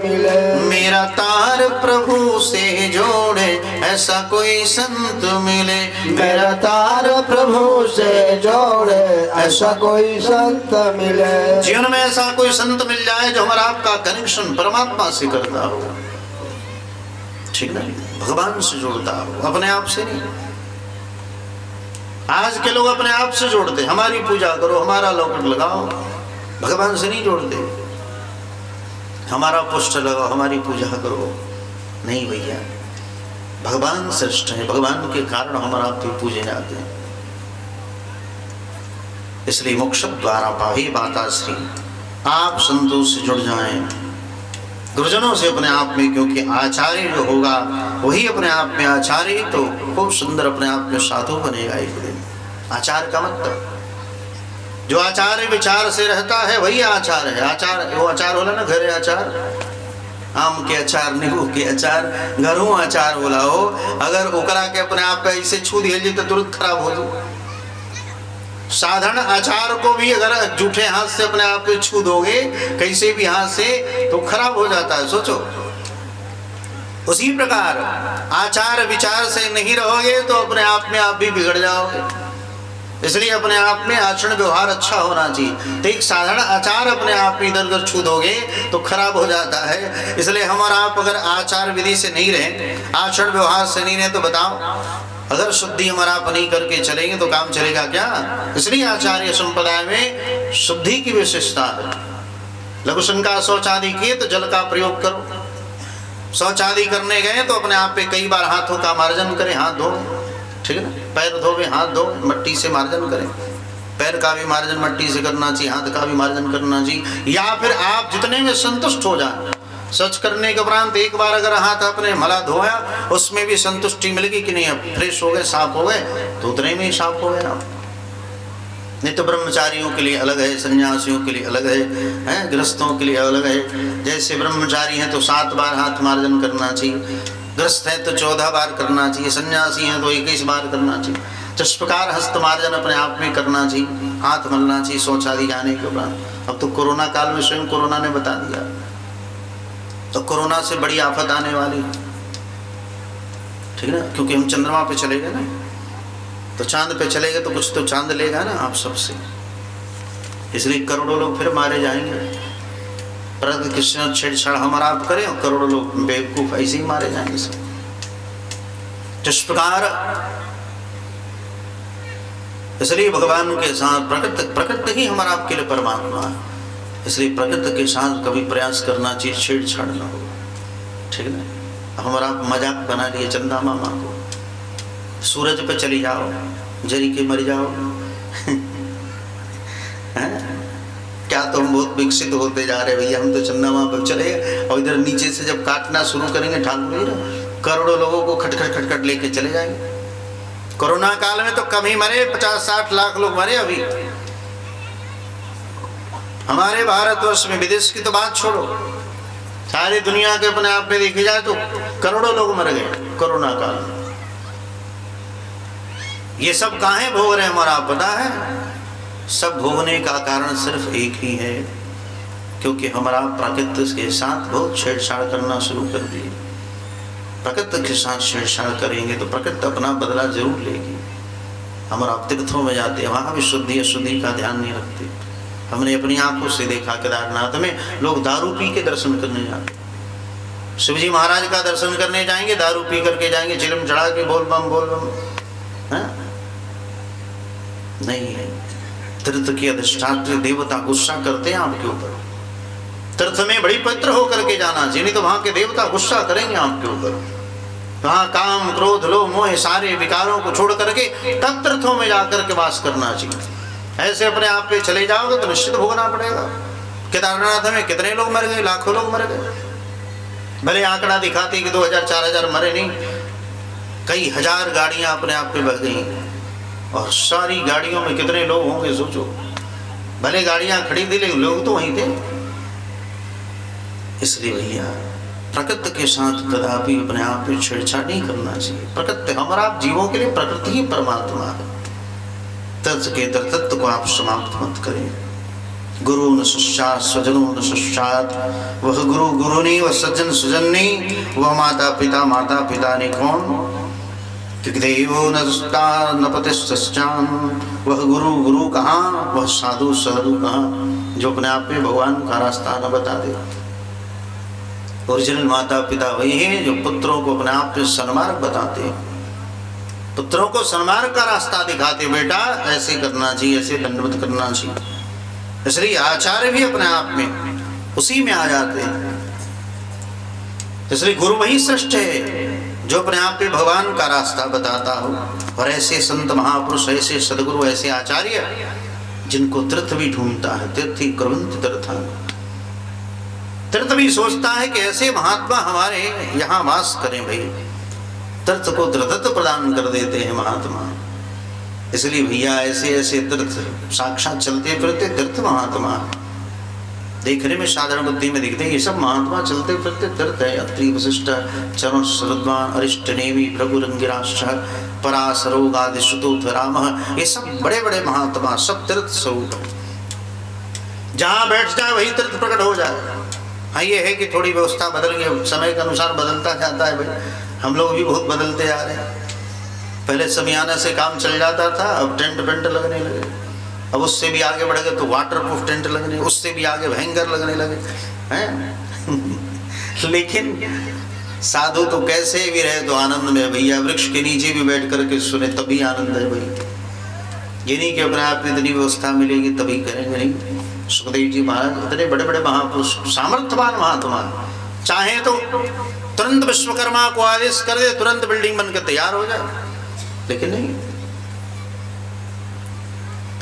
मिले। मेरा तार प्रभु से जोड़े ऐसा कोई संत मिले। मेरा तार प्रभु से जोड़े ऐसा कोई संत मिले। जीवन में ऐसा कोई संत मिल जाए जो हमारा आपका कनेक्शन परमात्मा से करता हो, ठीक ना, भगवान से जोड़ता हो, अपने आप से नहीं। आज के लोग अपने आप से जोड़ते, हमारी पूजा करो, हमारा लॉकेट लगाओ, भगवान से नहीं जोड़ते। हमारा पोस्टर लगाओ, हमारी पूजा करो, नहीं भैया, भगवान श्रेष्ठ है, भगवान के कारण हमारा आप भी पूजे जाते हैं। इसलिए मोक्ष द्वारा पाही बाता श्री, आप संतों से जुड़ जाएं, गुरुजनों से अपने आप में, क्योंकि आचार्य जो होगा वही अपने आप में आचार्य, तो बहुत सुंदर अपने आप में साधु बनेगा एक दिन। आचार का मतलब जो आचार्य विचार से रहता है वही आचार है। आचार वो आचार होला ना, घरे आचार, आम के अचार, नींबू के अचार, घरों आचार बोला हो। अगर ओकरा के अपने आप पे ऐसे छू दिए तो तुरंत खराब हो जाए। साधारण आचार को भी अगर जूठे हाथ से अपने आप पे छू दोगे, कैसे भी हाथ से, तो खराब हो जाता है। सोचो, उसी प्रकार आचार विचार से नहीं रहोगे तो अपने आप में आप भी बिगड़ जाओगे। इसलिए अपने आप में आचरण व्यवहार अच्छा होना चाहिए। तो एक साधारण आचार अपने आप में इधर उधर छू दोगे तो खराब हो जाता है। इसलिए हमारा आप अगर आचार विधि से नहीं रहे, आचरण व्यवहार से नहीं रहे, तो बताओ, अगर शुद्धि हमारा आप नहीं करके चलेंगे तो काम चलेगा क्या? इसलिए आचार्य संप्रदाय में शुद्धि की विशेषता है। लघु शंका शौच आदि किए तो जल का प्रयोग करो। शौच आदि करने गए तो अपने आप पे कई बार हाथों का मार्जन करें, हाथ धो, ठीक है ना, पैर धोवे, हाथ धो, मट्टी से मार्जन करें। पैर का भी मार्जन मट्टी से करना चाहिए, हाथ का भी मार्जन करना चाहिए। या फिर आप जितने में संतुष्ट हो जाए, सच करने के उपरांत एक बार अगर हाथ अपने मला धोया, उसमें भी संतुष्टि मिलेगी कि नहीं, अब फ्रेश हो गए, साफ हो गए, तो उतने में ही साफ हो गए आप। नहीं तो ब्रह्मचारियों के लिए अलग है, सन्यासियों के लिए अलग है, गृहस्थों के लिए अलग है। जैसे ब्रह्मचारी हैं तो 7 बार हाथ मार्जन करना चाहिए, गृहस्थ है तो 14 बार करना चाहिए, सन्यासी हैं तो 21 बार करना चाहिए। तो इस प्रकार हस्त मार्जन अपने आप में करना चाहिए, हाथ मलना चाहिए शौचालय जाने के उपरांत। अब तो कोरोना काल में स्वयं कोरोना ने बता दिया, तो कोरोना से बड़ी आफत आने वाली, ठीक है ना, क्योंकि हम चंद्रमा पे चले गए ना, तो चांद पे चले गए तो कुछ तो चांद लेगा ना आप सबसे। इसलिए करोड़ों लोग फिर मारे जाएंगे। प्रकृति कृष्ण छेड़छाड़ हमारा आप करें और करोड़ों लोग बेवकूफ ऐसे ही मारे जाएंगे सब। जिस प्रकार इसलिए भगवान के साथ प्रकृति ही हमारा आपके लिए परमात्मा है। इसलिए प्रकृति के साथ कभी प्रयास करना चाहिए, छेड़छाड़ ना हो, ठीक है ना। हमारा मजाक बना लिए चंदा मामा को, सूरज पे चली जाओ, जरी के मर जाओ क्या तो हम बहुत विकसित होते जा रहे भैया, हम तो चंदा मामा पर चले, और इधर नीचे से जब काटना शुरू करेंगे ठाकुर, करोड़ों लोगों को खटखट खटखट लेके चले जाएंगे। कोरोना काल में तो कम ही मरे, 50-60 लाख लोग मरे अभी हमारे भारतवर्ष में। विदेश की तो बात छोड़ो, सारी दुनिया के अपने आप में देखी जाए तो करोड़ों लोग मर गए कोरोना काल में। ये सब काहे भोग रहे हैं हमारा पता है? सब भोगने का कारण सिर्फ एक ही है, क्योंकि हमारा प्रकृति के साथ बहुत छेड़छाड़ करना शुरू कर दिए। प्रकृति के साथ छेड़छाड़ करेंगे तो प्रकृति अपना बदला जरूर लेगी। हमारा तीर्थों में जाते हैं, वहाँ भी शुद्धि अशुद्धि का ध्यान नहीं रखते। हमने अपनी आंखों से देखा केदारनाथ में लोग दारू पी के दर्शन करने जाते। शिवजी महाराज का दर्शन करने जाएंगे, दारू पी करके जाएंगे, चिलम चढ़ा के बोल बम है? नहीं है। तीर्थ की अधिष्ठात्री देवता गुस्सा करते हैं आपके ऊपर। तीर्थ में बड़ी पवित्र होकर के जाना चाहिए, नहीं तो वहां के देवता गुस्सा करेंगे आपके ऊपर। वहां काम क्रोध लोभ मोह सारे विकारों को छोड़ करके तब तीर्थों में जाकर के वास करना चाहिए। ऐसे अपने आप पे चले जाओगे तो निश्चित भोगना पड़ेगा। केदारनाथ में कितने लोग मर गए? लाखों लोग मर गए। भले आंकड़ा दिखाते कि 2000-4000 मरे, नहीं, कई हजार गाड़ियां अपने आप पे बह गई, और सारी गाड़ियों में कितने लोग होंगे सोचो। भले गाड़ियां खड़ी थी लेकिन लोग तो वहीं थे। इसलिए भैया प्रकृति के साथ कदापि अपने आप में छेड़छाड़ नहीं करना चाहिए। प्रकृति हमारा आप जीवों के लिए प्रकृति ही परमात्मा है। तत्व के तत्व को आप समाप्त मत करें। गुरु न सश्चात स्वजनो न सश्चात, वह गुरु गुरु नहीं, वह सज्जन सुजन नहीं, वह माता पिता ने कौन, क्योंकि देवो न पतिश्चान, वह गुरु गुरु कहाँ, वह साधु साधु कहाँ, जो अपने आप में भगवान का रास्ता न बता दे। ओरिजिनल माता पिता वही है जो पुत्रों को अपने आप में सन्मार्ग बताते हैं, पुत्रों को सन्मार्ग का रास्ता दिखाते, बेटा ऐसे करना चाहिए, ऐसे दंडवत करना चाहिए। इसलिए आचार्य भी अपने आप में उसी में आ जाते हैं। इसलिए गुरु वही श्रेष्ठ है जो अपने आप में भगवान का रास्ता बताता हो। और ऐसे संत महापुरुष, ऐसे सदगुरु, ऐसे आचार्य जिनको तीर्थ भी ढूंढता है, तीर्थी कुर्वन्ति तीर्थान, तीर्थ भी सोचता है कि ऐसे महात्मा हमारे यहाँ वास करें। भाई तीर्थ को तीर्थत्व प्रदान कर देते हैं महात्मा। इसलिए भैया ऐसे ऐसे तीर्थ साक्षात चलते फिरते तीर्थ महात्मा, देखने में साधारण बुद्धि में दिखते हैं, ये सब महात्मा चलते फिरते तीर्थ है। अत्रि वशिष्ठ चरण श्रद्धान अरिष्ट नेमी भृगुरंगिराश्च पराशरोगादि सुतोथ राम, ये सब बड़े बड़े महात्मा, सब तीर्थ स्वरूप है। जहाँ बैठ जाए वही तीर्थ प्रकट हो जाए। हाँ ये है कि थोड़ी व्यवस्था बदल गई, समय के अनुसार बदलता जाता है। भाई हम लोग भी बहुत बदलते जा रहे हैं। पहले समियाना से काम चल जाता था, अब टेंट वेंट लगने लगे, अब उससे भी आगे बढ़ गए तो वाटर प्रूफ टेंट लगने, उससे भी आगे भयंकर लगने लगे हैं। लेकिन साधु तो कैसे भी रहे तो आनंद में भैया, वृक्ष के नीचे भी बैठ करके सुने तभी आनंद है भाई। ये नहीं कि अपने आप में इतनी व्यवस्था मिलेगी तभी करेंगे, नहीं। सुखदेव जी महाराज इतने बड़े बड़े महापुरुष, सामर्थ्यवान महात्मा, चाहे तो तुरंत विश्वकर्मा को आदेश कर दे, तुरंत बिल्डिंग बनकर तैयार हो जाए, लेकिन नहीं।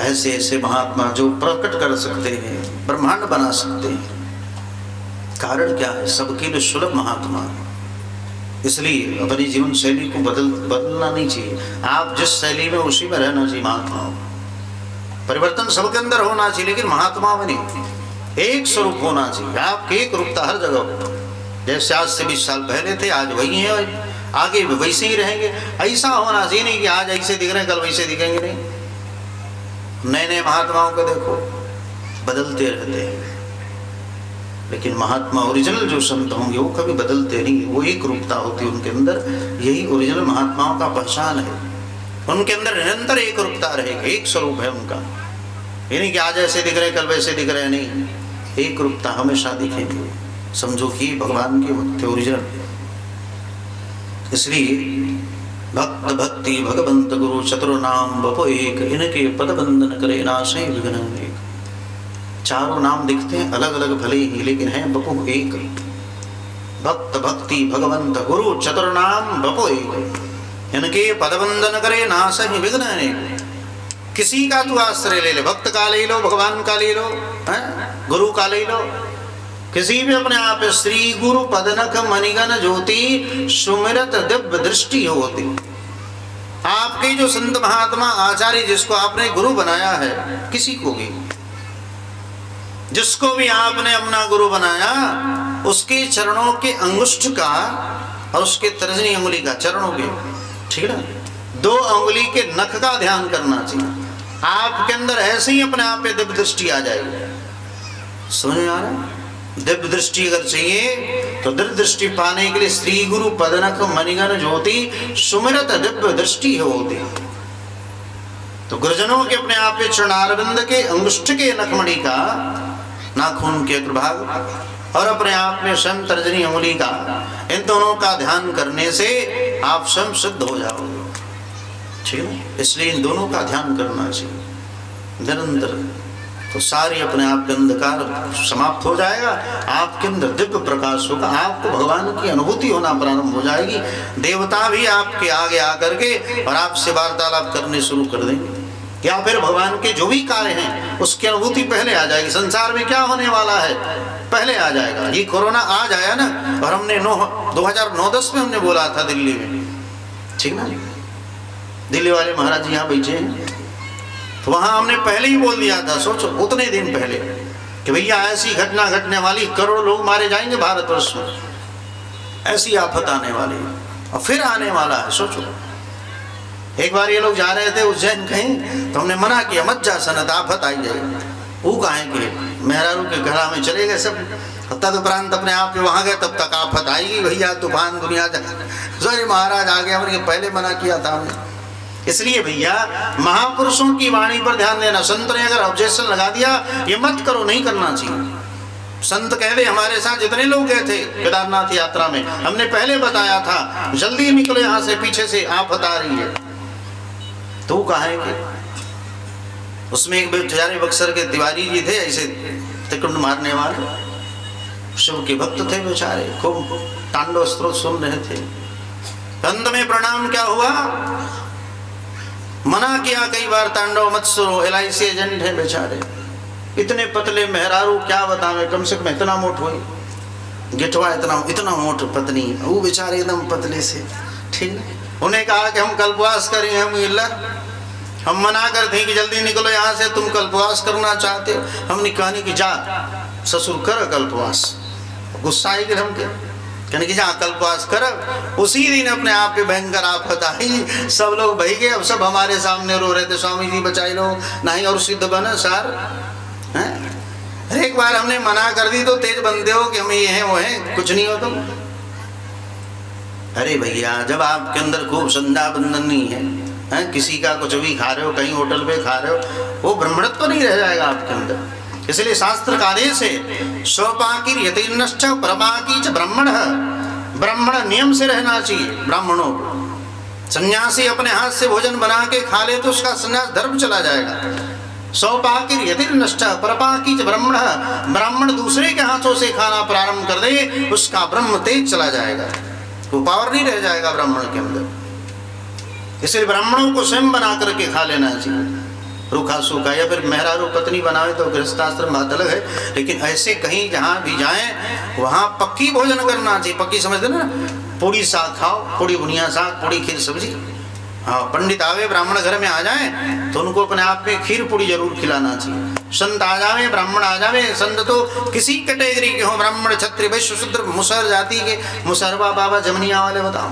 ऐसे ऐसे महात्मा जो प्रकट कर सकते हैं, ब्रह्मांड बना सकते हैं। कारण क्या है? सबके लिए सुलभ महात्मा। इसलिए अपनी जीवन शैली को बदलना नहीं चाहिए। आप जिस शैली में उसी में रहना चाहिए। महात्माओं परिवर्तन सबके अंदर होना चाहिए, लेकिन महात्मा में नहीं। एक स्वरूप होना चाहिए, आपकी एक रूपता हर जगह हो। जैसे आज से 20 साल पहले थे, आज वही है, आगे वैसे ही रहेंगे। ऐसा होना चाहिए नहीं कि आज ऐसे दिख रहे हैं कल वैसे दिखेंगे, नहीं। नए नए महात्माओं को देखो, बदलते रहते हैं। लेकिन महात्मा ओरिजिनल जो संत होंगे वो कभी बदलते नहीं, वो एक रूपता होती है उनके अंदर। यही ओरिजिनल महात्माओं का पहचान है, उनके अंदर निरंतर एक रूपता रहेगी, एक स्वरूप है उनका। ये नहीं कि आज ऐसे दिख रहे कल वैसे दिख रहे, नहीं। एक रूपता हमेशा दिखेंगे। समझो कि भगवान के भक्त ओरिजिनल। इसलिए भक्त भक्ति भगवंत गुरु चतुर नाम बपो एक, इनके पद बंधन करे नाशे विघ्न अनेक। चारों नाम दिखते हैं अलग अलग भले ही, लेकिन है बपो एक। भक्त भक्ति भगवंत गुरु चतुर नाम बपो एक, इनके पदबंधन करे नाश ही विघ्न अनेक। किसी का तू आश्रय ले ले, भक्त का ले लो, भगवान का ले लो, गुरु का ले लो, किसी भी अपने आप श्री गुरु पदनख मणिगण ज्योति सुमिरत दिव्य दृष्टि होती। आपके जो संत महात्मा आचार्य जिसको आपने गुरु बनाया है, किसी को भी जिसको भी आपने अपना गुरु बनाया, उसके चरणों के अंगुष्ठ का और उसके तर्जनी अंगुली का, चरणों के, ठीक है ना, 2 अंगुली के नख का ध्यान करना चाहिए। आपके अंदर ऐसे ही अपने आप पे दिव्य दृष्टि आ जाएगी। समझ में आ रहा है? दिव्य दृष्टि अगर चाहिए तो दिव्य दृष्टि पाने के लिए श्री गुरु पदनख मणिगण ज्योति सुमिरत दिव्य दृष्टि होती। तो गुरुजनों के अपने आप पे चरणारविंद के अंगुष्ठ के नखमणि का, नाखून के अग्रभाग और अपने आप में स्वयं तर्जनी अंगुली का, इन दोनों का ध्यान करने से आप स्वयं सिद्ध हो जाओगे। ठीक है, इसलिए इन दोनों का ध्यान करना चाहिए निरंतर। तो सारी अपने आप के अंधकार समाप्त हो जाएगा, आपके अंदर दिव्य प्रकाश होगा, आपको भगवान की अनुभूति होना प्रारंभ हो जाएगी। देवता भी आपके आगे आकर के और आपसे वार्तालाप करने शुरू कर देंगे, या फिर भगवान के जो भी कार्य हैं उसकी अनुभूति पहले आ जाएगी। संसार में क्या होने वाला है पहले आ जाएगा। ये कोरोना आज आया ना, और हमने 2009-10 में हमने बोला था दिल्ली में, ठीक ना, दिल्ली वाले महाराज जी यहाँ बैठे हैं, तो वहां हमने पहले ही बोल दिया था, सोचो उतने दिन पहले, कि भैया ऐसी घटना घटने वाली, करोड़ों लोग मारे जाएंगे भारतवर्ष में, ऐसी आफत आने वाली, और फिर आने वाला है। सोचो, एक बार ये लोग जा रहे थे उज्जैन कहीं, तो हमने मना किया मत जा सनत, आफत आई जाएगी। वो कहें कि मेहरारू के घरा में चले गए सब। तदुपरांत अपने आप में वहां गए, तब तक आफत आएगी भैया, तूफान दुनिया सॉरी महाराज आ गए, हमने पहले मना किया था हमने। इसलिए भैया महापुरुषों की वाणी पर ध्यान देना। संत ने अगर ऑब्जेक्शन लगा दिया ये मत करो, नहीं करना चाहिए। संत कह दे, हमारे साथ जितने लोग गए थे केदारनाथ यात्रा में, हमने पहले बताया था जल्दी निकलो यहाँ से, पीछे से आफत आ रही है। तो कहा है कि उसमें एक बेचारे बक्सर के तिवारी जी थे, ऐसे त्रिकुंड मारने वाले शिव के भक्त थे बेचारे, खूब तांडव स्त्रोत सुन रहे थे। अंत में परिणाम क्या हुआ, मना किया कई बार, तांडव मत सुनो, LIC एजेंट है बेचारे, इतने पतले मेहरारू क्या बतावे, कम से कम इतना मोट हुई गिठवा, इतना मोट पत्नी, वो बेचारे एकदम पतले से। ठीक, उन्हें कहा कि हम कल्पवास करें, हम मना करते हैं कि जल्दी निकलो यहाँ से, तुम कल्पवास करना चाहते हो। हमने कहने की जा ससुर कर कल्पवास, गुस्सा आई हम के कहने की जा कल्पवास कर। उसी दिन अपने आप पे भयंकर आफत आई, सब लोग बह गए, अब सब हमारे सामने रो रहे थे, स्वामी जी बचाई लो, नहीं और सिद्ध बना सार है। एक बार हमने मना कर दी तो तेज बनते हो कि हम ये हैं वो हैं, कुछ नहीं हो तुम। अरे भैया जब आपके अंदर खूब संध्या बंधन नहीं है, किसी का कुछ भी खा रहे हो, कहीं होटल पे खा रहे हो, वो ब्रह्मणत्व नहीं रह जाएगा आपके अंदर। इसलिए शास्त्र का आदेश है स्वपाकीर यतिर्नश्च परपाकी च ब्राह्मण, ब्राह्मण नियम से रहना चाहिए। ब्राह्मणों को सन्यासी अपने हाथ से भोजन बना के खा ले तो उसका सन्यास धर्म चला जाएगा। स्वपाकीर यतिर्नश्च परपाकी च ब्राह्मण, ब्राह्मण दूसरे के हाथों से खाना प्रारंभ कर दे उसका ब्रह्म तेज चला जाएगा, वो पावर नहीं रह जाएगा ब्राह्मण के अंदर। इसलिए ब्राह्मणों को स्वयं बना करके खा लेना चाहिए, रूखा सूखा, या फिर मेहरारू पत्नी बनावे तो गृहस्थाश्रम बात अलग है, लेकिन ऐसे कहीं जहाँ भी जाएं वहाँ पक्की भोजन करना चाहिए। पक्की समझते ना, पूड़ी साग खाओ, पूड़ी बुनिया साग, पूड़ी खीर सब्जी। हाँ, पंडित आवे ब्राह्मण घर में आ जाएं तो उनको अपने आप में खीर पूड़ी जरूर खिलाना चाहिए। संत आ जावे, ब्राह्मण आ जावे, संत तो किसी कैटेगरी के हो, ब्राह्मण क्षत्रिय वैश्य शूद्र मुसहर जाति के, मुसहरवा बाबा जमनिया वाले बताओ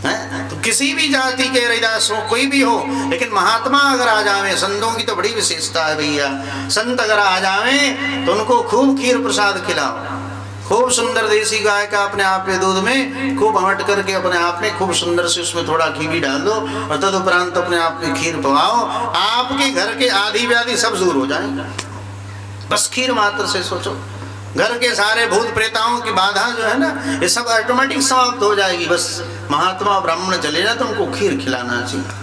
है, तो किसी भी जाति के रैदास हो, कोई भी हो, लेकिन महात्मा अगर आ जावे, संतों की तो बड़ी विशेषता है भैया, संत अगर आ जावे तो उनको खूब खीर प्रसाद खिलाओ, खूब सुंदर देसी गाय का अपने आप में दूध में खूब हमट करके अपने आप में खूब सुंदर से उसमें थोड़ा घी भी डाल दो और तदुपरांत अपने आप में खीर पवाओ, आपके घर के आदि व्याधि सब दूर हो जाएंगे। बस खीर मात्र से सोचो, घर के सारे भूत प्रेताओं की बाधा जो है ना, ये सब ऑटोमेटिक समाप्त हो जाएगी। बस महात्मा ब्राह्मण चले जाए तो उनको खीर खिलाना चाहिए,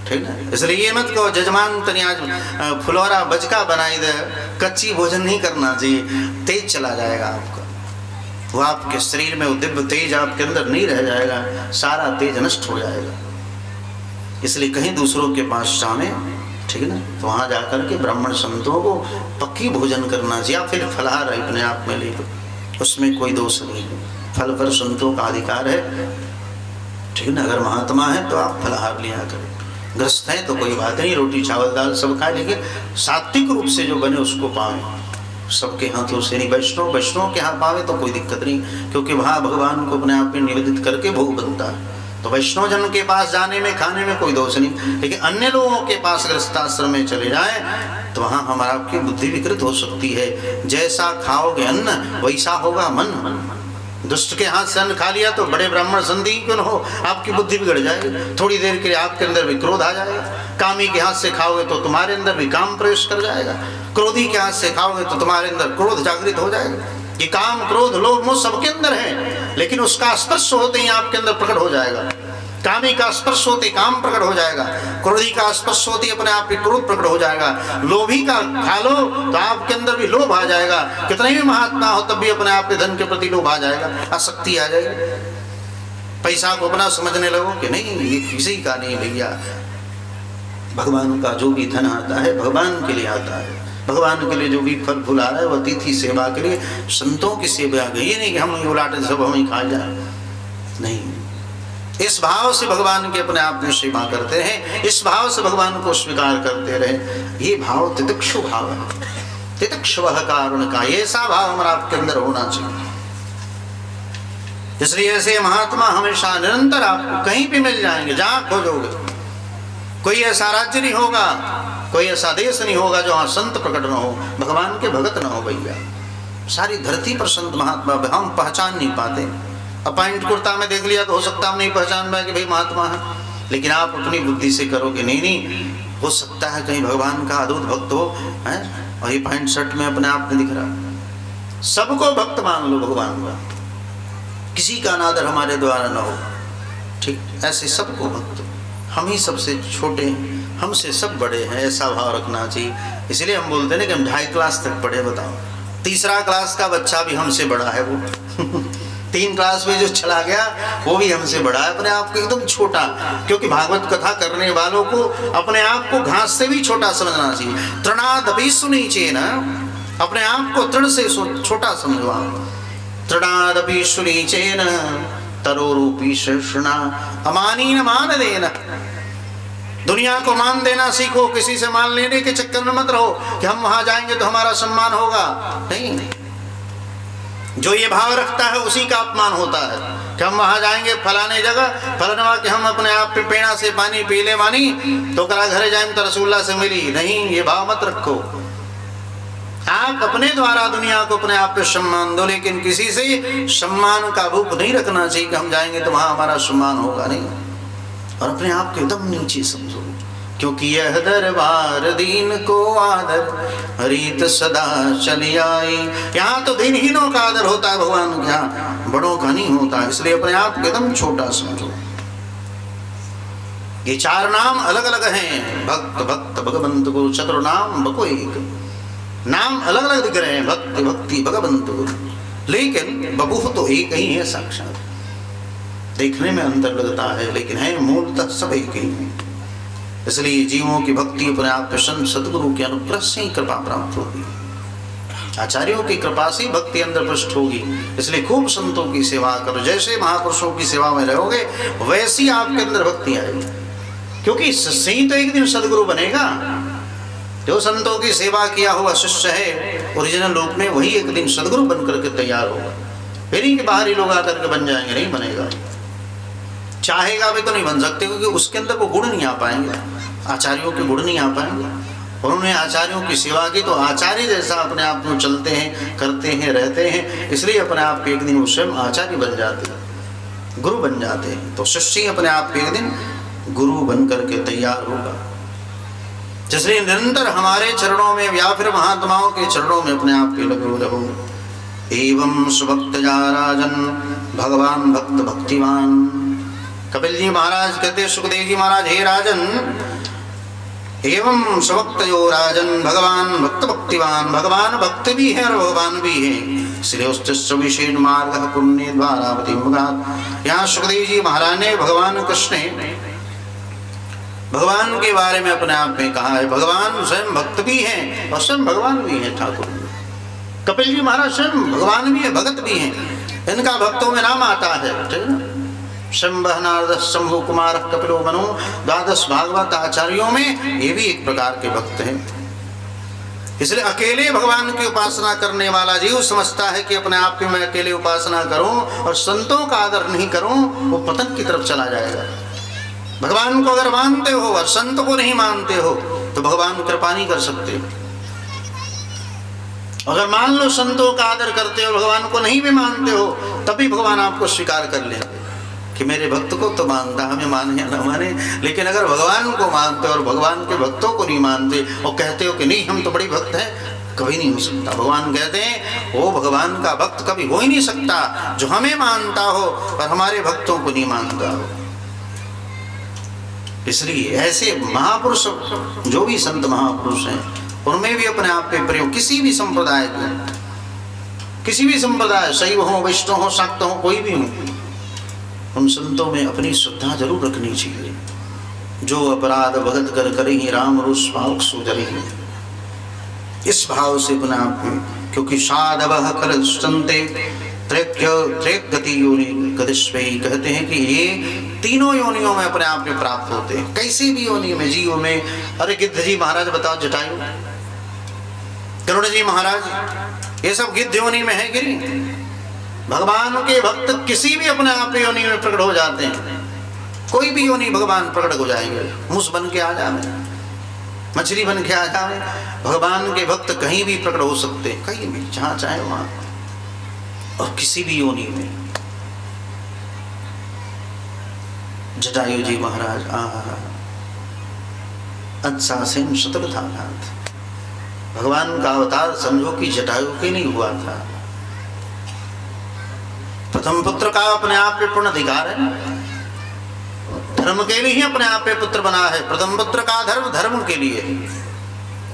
ठीक है। इसलिए ये मत कहो जजमान तनी आज फुलौरा बचका बनाई दे, कच्ची भोजन नहीं करना चाहिए, तेज चला जाएगा आपका, वो आपके शरीर में वो दिव्य तेज आपके अंदर नहीं रह जाएगा, सारा तेज नष्ट हो जाएगा। इसलिए कहीं दूसरों के पास जाने, ठीक है ना, तो वहाँ जाकर के ब्राह्मण संतों को पक्की भोजन करना चाहिए, या फिर फलाहार अपने आप में ले लो, उसमें कोई दोष नहीं है, फल पर संतों का अधिकार है, ठीक है ना। अगर महात्मा है तो आप फलाहार लिया करें, ग्रस्त हैं तो कोई बात नहीं, रोटी चावल दाल सब खाए, लेकिन सात्विक रूप से जो बने उसको पावे, सबके हाथों से नहीं। वैष्णव के हाथ पावे तो कोई दिक्कत नहीं, क्योंकि वहाँ भगवान को अपने आप में निवेदित करके भोग बनता है, तो वैष्णव जन के पास जाने में खाने में कोई दोष नहीं। लेकिन अन्य लोगों के पास गृहस्थाश्रम में चले जाए तो वहाँ हमारा आपकी बुद्धि विकृत हो सकती है। जैसा खाओगे अन्न वैसा होगा मन। दुष्ट के हाथ से अन्न खा लिया तो बड़े ब्राह्मण संधि क्यों न हो, आपकी बुद्धि बिगड़ जाएगी, थोड़ी देर के लिए आपके अंदर भी क्रोध आ जाएगा। कामी के हाथ से खाओगे तो तुम्हारे अंदर भी काम प्रवेश कर जाएगा, क्रोधी के हाथ से खाओगे तो तुम्हारे अंदर क्रोध जागृत हो जाएगा। कि काम क्रोध लोभ मोह सबके अंदर है, लेकिन उसका स्पर्श होते ही आपके अंदर प्रकट हो जाएगा। कामी का स्पर्श होते काम प्रकट हो जाएगा, क्रोधी का स्पर्श होते अपने आप ही क्रोध प्रकट हो जाएगा, लोभी का खा लो तो आपके अंदर भी लोभ आ जाएगा। कितने भी महात्मा हो तब भी अपने आप के धन के प्रति लोभ आ जाएगा, आसक्ति आ जाएगी। पैसा को अपना समझने लगो कि नहीं ये किसी का नहीं भैया, भगवान का जो भी धन आता है भगवान के लिए आता है, भगवान के लिए जो भी फल फूल आ रहा है वो अतिथि सेवा के लिए, संतों की सेवा आ गई। ये नहीं कि हम उलाटे सब हम ही खा जाए, नहीं, इस भाव से भगवान के अपने आप में सेवा करते हैं, इस भाव से भगवान को स्वीकार करते रहे। ये भाव तितिक्षु भाव है, तितिक्षुवः कारुण का, ये ऐसा भाव हमारा आपके अंदर होना चाहिए। इसलिए ऐसे महात्मा हमेशा निरंतर आपको कहीं भी मिल जाएंगे, जहां खोजोगे। कोई ऐसा राज्य नहीं होगा, कोई ऐसा देश नहीं होगा जो वहाँ संत प्रकट न हो, भगवान के भगत न हो भैया। सारी धरती पर संत महात्मा हम पहचान नहीं पाते। अपॉइंट कुर्ता में देख लिया तो हो सकता हम नहीं पहचान पाए कि भाई महात्मा है, लेकिन आप अपनी बुद्धि से करोगे नहीं, हो सकता है कहीं भगवान का अद्भुत भक्त हो है, और ये पैंट शर्ट में अपने आप में दिख रहा। सबको भक्त मान लो भगवान का, किसी का अनादर हमारे द्वारा न हो, ठीक, ऐसे सबको भक्त। हम ही सबसे छोटे हैं, हमसे सब बड़े हैं, ऐसा भाव रखना चाहिए। इसलिए हम बोलते हैं ना कि हम 2.5 क्लास तक पढ़े, बताओ 3रा क्लास का बच्चा भी हमसे बड़ा है वो 3 क्लास में जो चला गया वो भी हमसे बड़ा है, अपने आप को एकदम छोटा। क्योंकि भागवत कथा करने वालों को अपने आप को घास से भी छोटा समझना चाहिए। तृणादपि सुनीचेन, अपने आप को तृण से छोटा समझो आप। तृणादपि सुनीचेन तरोरूपी शेषणा अमानीन मान देना। दुनिया को मान देना सीखो, किसी से मान लेने के चक्कर में मत रहो कि हम वहां जाएंगे तो हमारा सम्मान होगा। नहीं, जो ये भाव रखता है उसी का अपमान होता है कि हम वहां जाएंगे फलाने जगह, फलाना कि हम अपने आप पे पेड़ा से पानी पी ले मानी तो करा घरे जाएंगे तो रसगुल्ला से मिली। नहीं, ये भाव मत रखो। आप अपने द्वारा दुनिया को अपने आप पे सम्मान दो, लेकिन किसी से सम्मान का भूख नहीं रखना चाहिए कि हम जाएंगे तो वहां हमारा सम्मान होगा। नहीं, और अपने आप को एकदम नीचे समझो, क्योंकि यह दरबार दीन को आदर रीत सदा चली आई। यहाँ तो दीनहीनों का आदर होता है भगवान के यहाँ, बड़ों का नहीं होता। इसलिए अपने आप को एकदम छोटा समझो। ये 4 नाम अलग अलग हैं, भक्त भक्त भगवंत गुरु, चतुर नाम बको एक। नाम अलग अलग दिख रहे हैं, भक्ति भक्ति भगवंत गुरु, लेकिन बबूह तो एक ही है साक्षात। देखने में अंतर लगता है लेकिन है मूलतः सब एक ही है। इसलिए जीवों की भक्ति अपने आप पे संत सदगुरु के अनुग्रह से ही कृपा प्राप्त होगी, आचार्यों की कृपा से भक्ति अंदर पुष्ट होगी। इसलिए खूब संतों की सेवा करो, जैसे महापुरुषों की सेवा में रहोगे वैसी आपके अंदर भक्ति आएगी। क्योंकि इससे ही तो एक दिन सदगुरु बनेगा। जो संतों की सेवा किया हुआ शिष्य है ओरिजिनल रूप में, वही एक दिन सदगुरु बनकर के तैयार होगा। फिर ही कि बाहरी लोग आकर के बन जाएंगे, नहीं बनेगा। चाहेगा भी तो नहीं बन सकते, क्योंकि उसके अंदर वो गुण नहीं आ पाएंगे, आचार्यों के गुण नहीं आ पाएंगे। उन्होंने आचार्यों की सेवा की तो आचार्य जैसा अपने आप में चलते हैं, करते हैं, रहते हैं। इसलिए अपने आप के एक दिन वो स्वयं आचार्य बन जाते हैं, गुरु बन जाते हैं। तो शिष्य अपने आप के एक दिन गुरु बन करके तैयार होगा। जिसलिए निरंतर हमारे चरणों में या फिर महात्माओं के चरणों में अपने आप के लगे रहो। एवं सुभक्तजा राजन भगवान भक्त भक्तिमान। कपिल जी महाराज कहते, सुखदेव जी महाराज, हे राजन, एवं सुभक्तयो राजन भगवान भक्त भक्तिवान। भगवान भक्त भी है और भगवान भी है। श्रेष्ठ विशेष मार्ग पुण्य द्वारा। यहाँ सुखदेव जी महाराज ने भगवान कृष्ण भगवान के बारे में अपने आप में कहा है। भगवान स्वयं भक्त भी हैं और स्वयं भगवान भी हैं ठाकुर। कपिल जी महाराज स्वयं भगवान भी है, भगत भी हैं। इनका भक्तों में नाम आता है, ठीक है। शंभः नारद शंभु कुमार कपिलो मनु, 12 भागवत आचार्यों में ये भी एक प्रकार के भक्त हैं। इसलिए अकेले भगवान की उपासना करने वाला जीव समझता है कि अपने आप की मैं अकेले उपासना करूं और संतों का आदर नहीं करूं, वो पतन की तरफ चला जाएगा। भगवान को अगर मानते हो और संत को नहीं मानते हो तो भगवान कृपा नहीं कर सकते। अगर मान लो संतों का आदर करते हो, भगवान को नहीं भी मानते हो, तभी भगवान आपको स्वीकार कर लेंगे कि मेरे भक्त को तो मानता, हमें माने या न माने। लेकिन अगर भगवान को मानते हो और भगवान के भक्तों को नहीं मानते और कहते हो कि नहीं हम तो बड़ी भक्त हैं, कभी नहीं हो सकता। भगवान कहते हैं वो भगवान का भक्त कभी हो ही नहीं सकता जो हमें मानता हो और हमारे भक्तों को नहीं मानता हो। इसलिए ऐसे महापुरुष, जो भी संत महापुरुष हैं, उनमें भी अपने आप पे प्रयोग, किसी भी संप्रदाय के, किसी भी संप्रदाय, शैव हो, वैष्णव हो, शाक्त हो, कोई भी हो, उन संतों में अपनी श्रद्धा जरूर रखनी चाहिए। जो अपराध भगत कर करें राम रुष भाव सुजरें, इस भाव से अपने आप में, क्योंकि साधवः खल संते गति योनि गदिष्वै, कहते हैं कि ये तीनों योनियों में अपने आप में प्राप्त होते हैं। कैसी भी योनि में, जीव में। अरे गिद्ध जी महाराज बताओ, जटायु, गरुड़ जी महाराज, ये सब गिद्ध योनि में है कि नहीं? भगवान के भक्त किसी भी अपने आप योनि में प्रकट हो जाते हैं। कोई भी योनि भगवान प्रकट हो जाएंगे, मुझ बन के आ जाए। मछली बन के आ जाए। भगवान के भक्त कहीं भी प्रकट हो सकते हैं, कहीं भी, जहाँ चाहे वहाँ, और किसी भी योनि में। जटायु जी महाराज अंशासेन शतुर्धानाथ, भगवान का अवतार समझो कि जटायु के नहीं हुआ था। प्रथम पुत्र का अपने आप पे पूर्ण अधिकार है, धर्म के लिए ही अपने आप पे पुत्र बना है। प्रथम पुत्र का धर्म धर्म के लिए,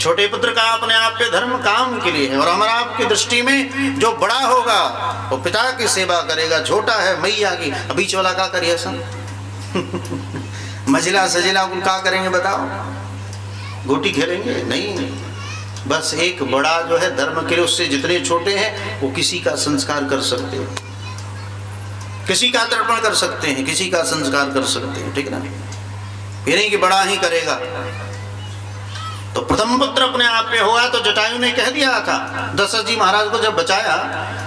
छोटे पुत्र का अपने आप पे धर्म काम के लिए है। और हमारा आपकी दृष्टि में जो बड़ा होगा वो पिता की सेवा करेगा, छोटा है मैया की। बीच वाला क्या करिए सब मझिला सजिला कुल क्या करेंगे बताओ? गोटी खेलेंगे? नहीं, बस एक बड़ा जो है धर्म के लिए, उससे जितने छोटे हैं वो किसी का संस्कार कर सकते हैं, किसी का तर्पण कर सकते हैं, किसी का संस्कार कर सकते हैं, ठीक ना? ये नहीं कि बड़ा ही करेगा। तो प्रथम पुत्र अपने आप पे हुआ तो जटायु ने कह दिया था, दशरथ जी महाराज को जब बचाया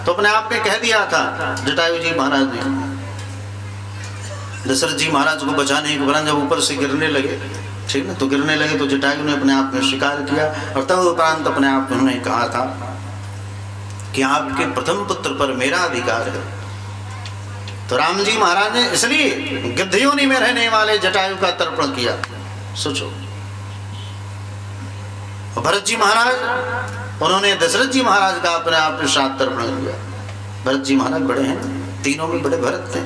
तो अपने आप में कह दिया था जटायु जी महाराज ने। दशरथ जी महाराज को बचाने के उपरांत जब ऊपर से गिरने लगे, ठीक ना, तो गिरने लगे तो जटायु ने अपने आप में स्वीकार किया। और तब उपरांत अपने आप में उन्होंने कहा था कि आपके प्रथम पुत्र पर मेरा अधिकार है। तो राम जी महाराज ने इसलिए गिद्ध योनि में रहने वाले जटायु का तर्पण किया। सोचो, भरत जी महाराज, उन्होंने दशरथ जी महाराज का अपने आप में साथ तर्पण किया। भरत जी महाराज बड़े हैं, तीनों में बड़े भरत थे,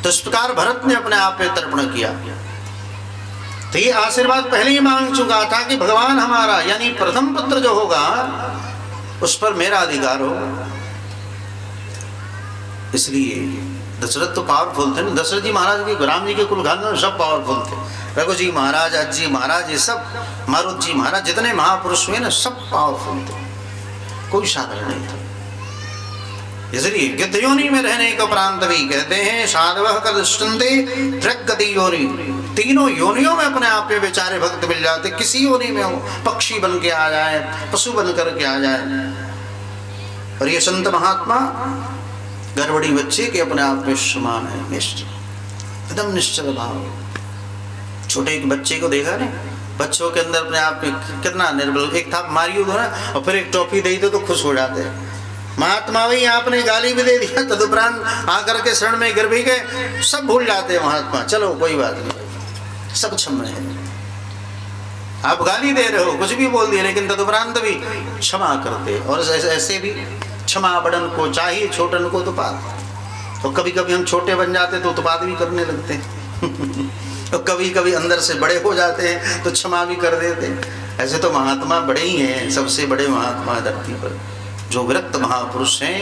तो इस प्रकार भरत ने अपने आप पे तर्पण किया। तो ये आशीर्वाद पहले ही मांग चुका था कि भगवान हमारा यानी प्रथम पुत्र जो होगा उस पर मेरा अधिकार होगा। इसलिए दशरथ तो पावरफुल थे ना, दशरथ जी महाराज के, राम जी के कुल खानदान सब पावरफुल थे। रघु जी महाराज, अज जी महाराज, ये सब, मारुत जी महाराज, जितने महापुरुष हुए ना सब पावरफुल थे, कोई साधन नहीं था। इसलिए गिद्ध योनि में रहने के उपरांत भी कहते हैं साधवः कदृष्टन्ते त्र्यग्गति योनि, तीनों योनियों में अपने आप पे बेचारे भक्त मिल जाते। किसी योनि में हो, पक्षी बन के आ जाए, पशु बन करके आ जाए। और ये संत महात्मा गर्भवती बच्चे के अपने आप में समान है, निश्चल, एकदम निश्चल भाव। छोटे एक बच्चे को देखा ना, बच्चों के अंदर अपने आप में कितना निर्बल, एक था मारियो दो ना और फिर एक टॉफी दे दो तो खुश हो जाते हैं। महात्मा भाई आपने गाली भी दे दिया, तदुपरांत आकर के शरण में गिर भी गए, सब भूल जाते हैं महात्मा, चलो कोई बात नहीं, सब क्षमा है। आप गाली दे रहे हो, कुछ भी बोल दिए, लेकिन तदुपरांत भी क्षमा करते। और ऐसे भी क्षमा बड़न को चाहिए, छोटन को उत्पात। तो कभी कभी हम छोटे बन जाते तो उत्पात भी करने लगते हैं तो कभी कभी अंदर से बड़े हो जाते हैं तो क्षमा भी कर देते हैं। ऐसे तो महात्मा बड़े ही हैं, सबसे बड़े महात्मा धरती पर जो विरक्त महापुरुष हैं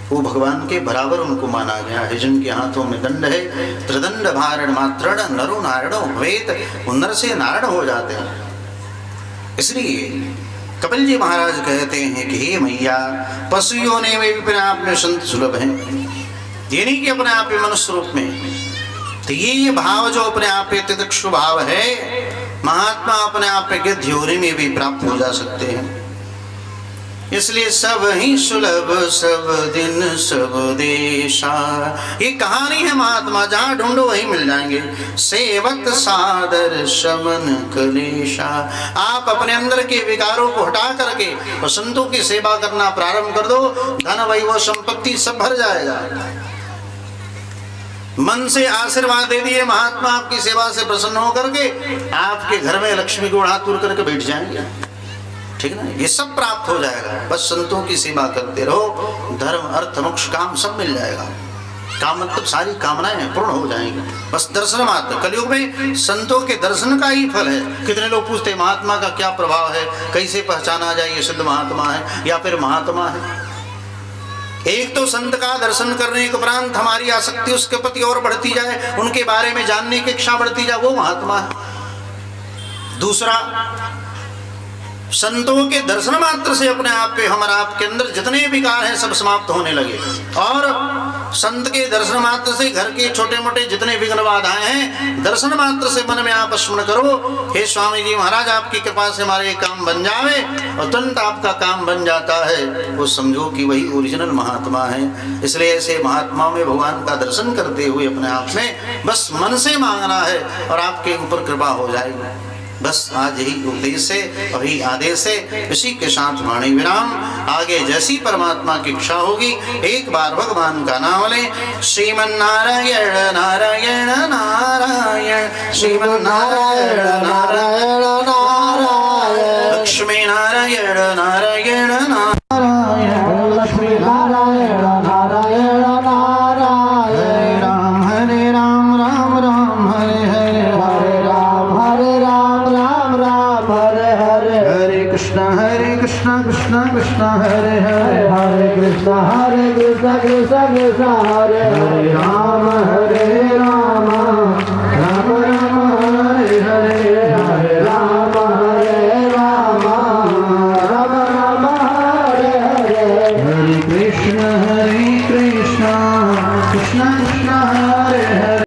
वो भगवान के बराबर उनको माना गया है। जिनके हाथों में दंड है, त्रिदंड भारण मात्रण नरो नारायणो भवेत, वो नर से नारायण हो जाते हैं। इसलिए कपिल जी महाराज कहते हैं कि हे मैया, पशु योनि में भी अपने आप में संत सुलभ है, ये नहीं कि अपने आप में मनुष्य रूप में। तो ये भाव जो अपने आप में तितिक्षु भाव है, महात्मा अपने आप में गिद्ध योनि में भी प्राप्त हो जा सकते हैं। इसलिए सब ही सुलभ सब दिन सब देशा, ये कहानी है महात्मा, जहाँ ढूंढो वही मिल जाएंगे। सेवत सादर शमन कलेशा, आप अपने अंदर के विकारों को हटा करके और संतों की सेवा करना प्रारंभ कर दो, धन वैभव संपत्ति सब भर जाएगा। मन से आशीर्वाद दे दिए महात्मा, आपकी सेवा से प्रसन्न होकर के आपके घर में लक्ष्मी को हाथ तुर करके बैठ जाएंगे, ठीक ना, ये सब प्राप्त हो जाएगा। बस संतों की सेवा करते रहो, धर्म अर्थ मोक्ष काम सब मिल जाएगा। काम मतलब सारी कामनाएं पूर्ण हो जाएंगी, बस दर्शन मात्र। कलयुग में संतों के दर्शन का ही फल है। कितने लोग पूछते महात्मा का क्या प्रभाव है, कैसे पहचाना जाए ये सिद्ध महात्मा है या फिर महात्मा है। एक तो संत का दर्शन करने के उपरांत हमारी आसक्ति उसके प्रति और बढ़ती जाए, उनके बारे में जानने की इच्छा बढ़ती जाए, वो महात्मा है। दूसरा, संतों के दर्शन मात्र से अपने आप पे हमारा आपके अंदर जितने विकार हैं सब समाप्त होने लगे। और संत के दर्शन मात्र से घर के छोटे मोटे जितने विघ्न बाधाएं हैं, दर्शन मात्र से मन में आप स्मरण करो, हे स्वामी जी महाराज आपकी कृपा से हमारे काम बन जावे, और तुरंत आपका काम बन जाता है। वो समझो कि वही ओरिजिनल महात्मा है। इसलिए ऐसे महात्माओं में भगवान का दर्शन करते हुए अपने आप में बस मन से मांगना है और आपके ऊपर कृपा हो जाएगी। बस आज यही उपदेश है और यही आदेश है। इसी के साथ वाणी विराम। आगे जैसी परमात्मा की इच्छा होगी एक बार भगवान का नाम ले। श्रीमन नारायण नारायण नारायण, श्रीमन नारायण नारायण नारायण, लक्ष्मी नारायण नारायण नारायण, लक्ष्मी नारायण नारायण नारायण। हरे राम राम राम हरे हरे, हरे राम राम राम हरे हरे, हरे कृष्ण कृष्ण कृष्ण हरे हरे, हरे कृष्ण कृष्ण कृष्ण कृष्ण हरे हरे, हरे राम